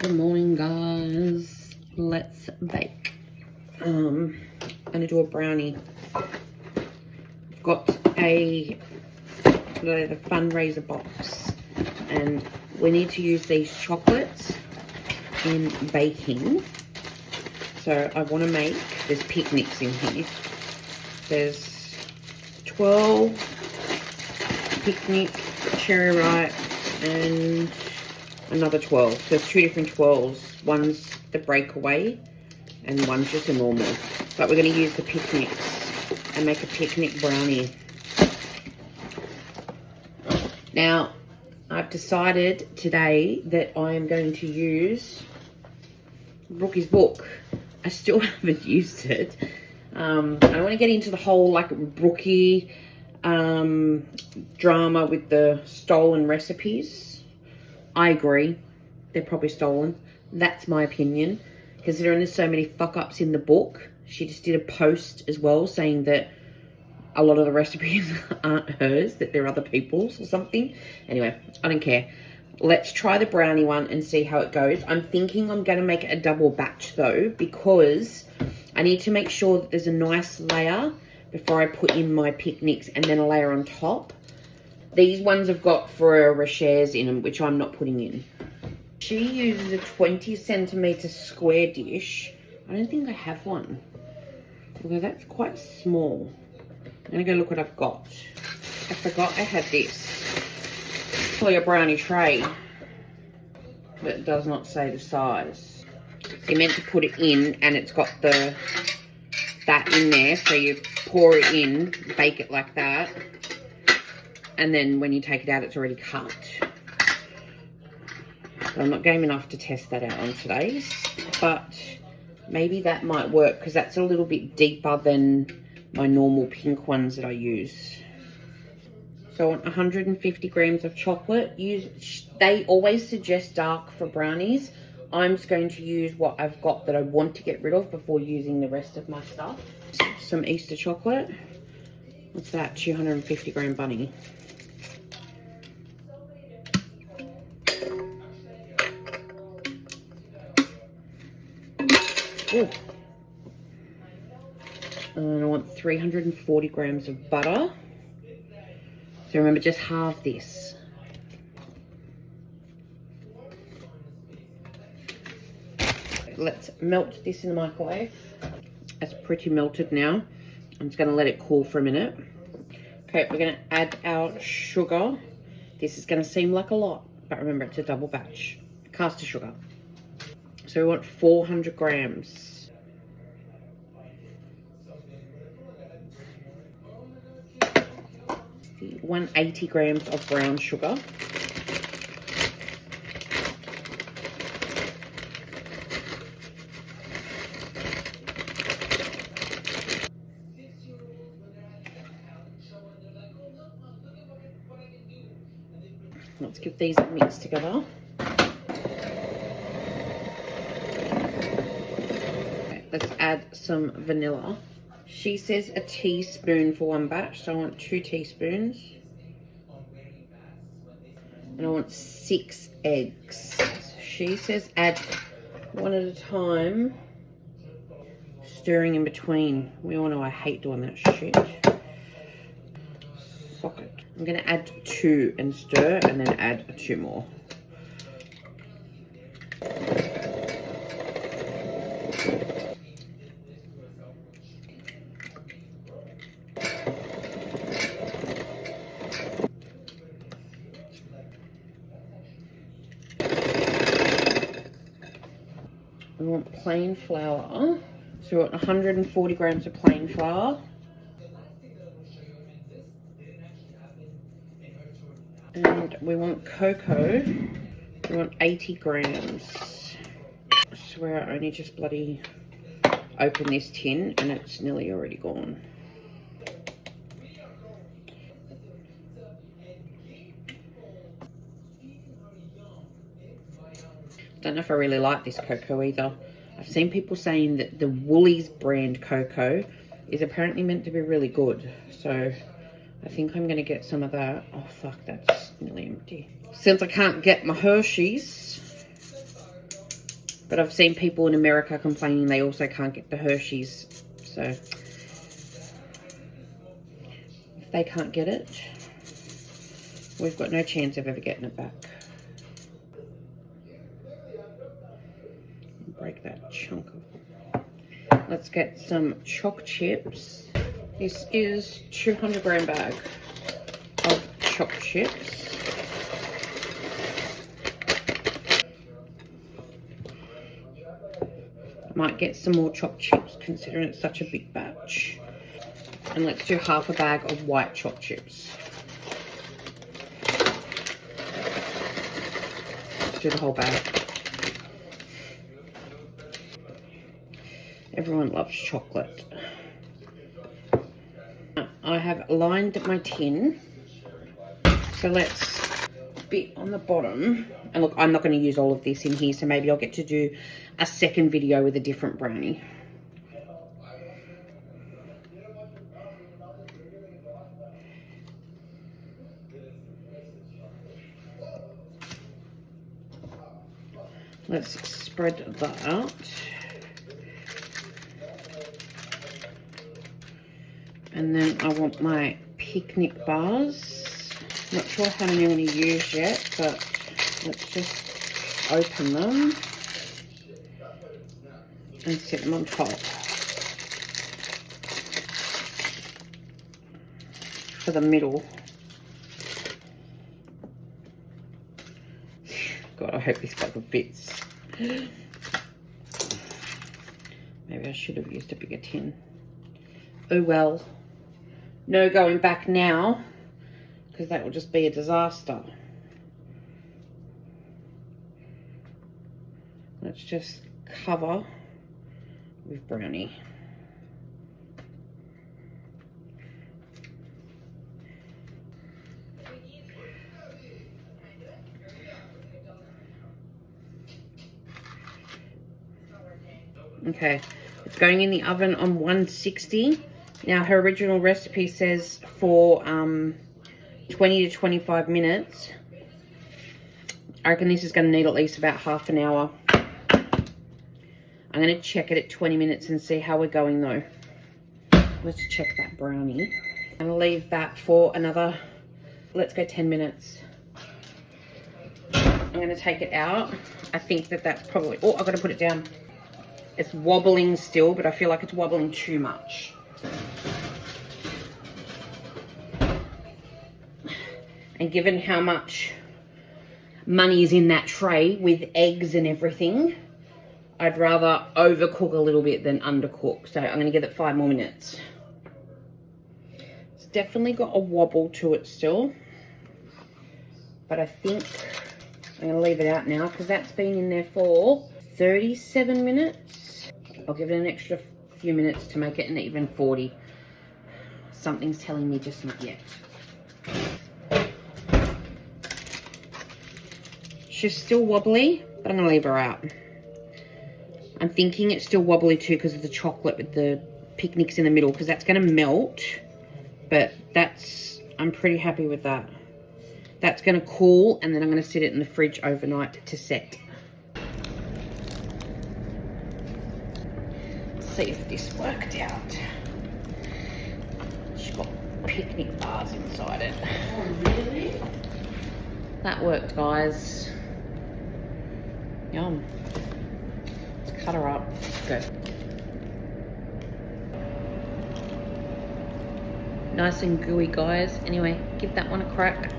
Good morning, guys. Let's bake. I'm gonna do a brownie. I've got the fundraiser box, and we need to use these chocolates in baking. So I want to make, there's picnics in here. There's 12 picnic, cherry ripe, and another 12. So there's two different 12s. One's the breakaway and one's just a normal. But we're going to use the picnics and make a picnic brownie. Now, I've decided today that I am going to use Brookie's book. I still haven't used it. I don't want to get into the whole like Brookie drama with the stolen recipes. I agree. They're probably stolen. That's my opinion. Considering there's so many fuck-ups in the book. She just did a post as well saying that a lot of the recipes aren't hers, that they're other people's or something. Anyway, I don't care. Let's try the brownie one and see how it goes. I'm thinking I'm going to make it a double batch though, because I need to make sure that there's a nice layer before I put in my picnics and then a layer on top. These ones have got Ferrero Rochers in them, which I'm not putting in. She uses a 20 centimetre square dish. I don't think I have one, although that's quite small. I'm going to go look what I've got. I forgot I had this. It's probably a brownie tray, but it does not say the size. So you're meant to put it in, and it's got that in there, so you pour it in, bake it like that. And then when you take it out, it's already cut. But I'm not game enough to test that out on today's. But maybe that might work, because that's a little bit deeper than my normal pink ones that I use. So I want 150 grams of chocolate. They always suggest dark for brownies. I'm just going to use what I've got that I want to get rid of before using the rest of my stuff. Some Easter chocolate. What's that? 250 gram bunny. Ooh. And I want 340 grams of butter. So remember, just halve this. Let's melt this in the microwave. It's pretty melted now. I'm just going to let it cool for a minute. Okay, we're going to add our sugar. This is going to seem like a lot, but remember, it's a double batch. Caster sugar. So we want 400 grams. The 180 grams of brown sugar. Let's give these a mix together. Okay, let's add some vanilla. She says a teaspoon for one batch, so I want 2 teaspoons. And I want 6 eggs. She says add one at a time, stirring in between. We all know I hate doing that shit. Socket. I'm going to add 2 and stir, and then add 2 more. We want plain flour. So we want 140 grams of plain flour. And we want cocoa. We want 80 grams. I swear I only just bloody opened this tin and it's nearly already gone. Don't know if I really like this cocoa either. I've seen people saying that the Woolies brand cocoa is apparently meant to be really good. So I think I'm going to get some of that. Oh, fuck, that's nearly empty. Since I can't get my Hershey's, But I've seen people in America complaining they also can't get the Hershey's. So if they can't get it, we've got no chance of ever getting it back. Break that chunk of. Let's get some choc chips. This is 200-gram bag of choc chips. I might get some more choc chips considering it's such a big batch. And let's do half a bag of white choc chips. Let's do the whole bag. Everyone loves chocolate. I have lined my tin. So let's bit on the bottom. And look, I'm not going to use all of this in here, so maybe I'll get to do a second video with a different brownie. Let's spread that out. And then I want my picnic bars. Not sure how many I'm going to use yet, but let's just open them and set them on top. For the middle. God, I hope this bottle fits. Maybe I should have used a bigger tin. Oh well. No going back now, because that will just be a disaster. Let's just cover with brownie. Okay, it's going in the oven on 160. Now her original recipe says for 20 to 25 minutes. I reckon this is going to need at least about half an hour. I'm going to check it at 20 minutes and see how we're going though. Let's check that brownie. I'm going to leave that for another, let's go 10 minutes. I'm going to take it out. I think that that's probably, oh, I've got to put it down. It's wobbling still, but I feel like it's wobbling too much. And given how much money is in that tray with eggs and everything, I'd rather overcook a little bit than undercook. So I'm going to give it 5 more minutes. It's definitely got a wobble to it still. But I think I'm going to leave it out now because that's been in there for 37 minutes. I'll give it an extra few minutes to make it an even 40. Something's telling me just not yet. She's still wobbly, but I'm going to leave her out. I'm thinking it's still wobbly too because of the chocolate with the picnics in the middle, because that's going to melt. But that's, I'm pretty happy with that. That's going to cool, and then I'm going to sit it in the fridge overnight to set. Let's see if this worked out. She's got picnic bars inside it. Oh, really? That worked, guys. Yum. Let's cut her up. Go. Nice and gooey, guys. Anyway, give that one a crack.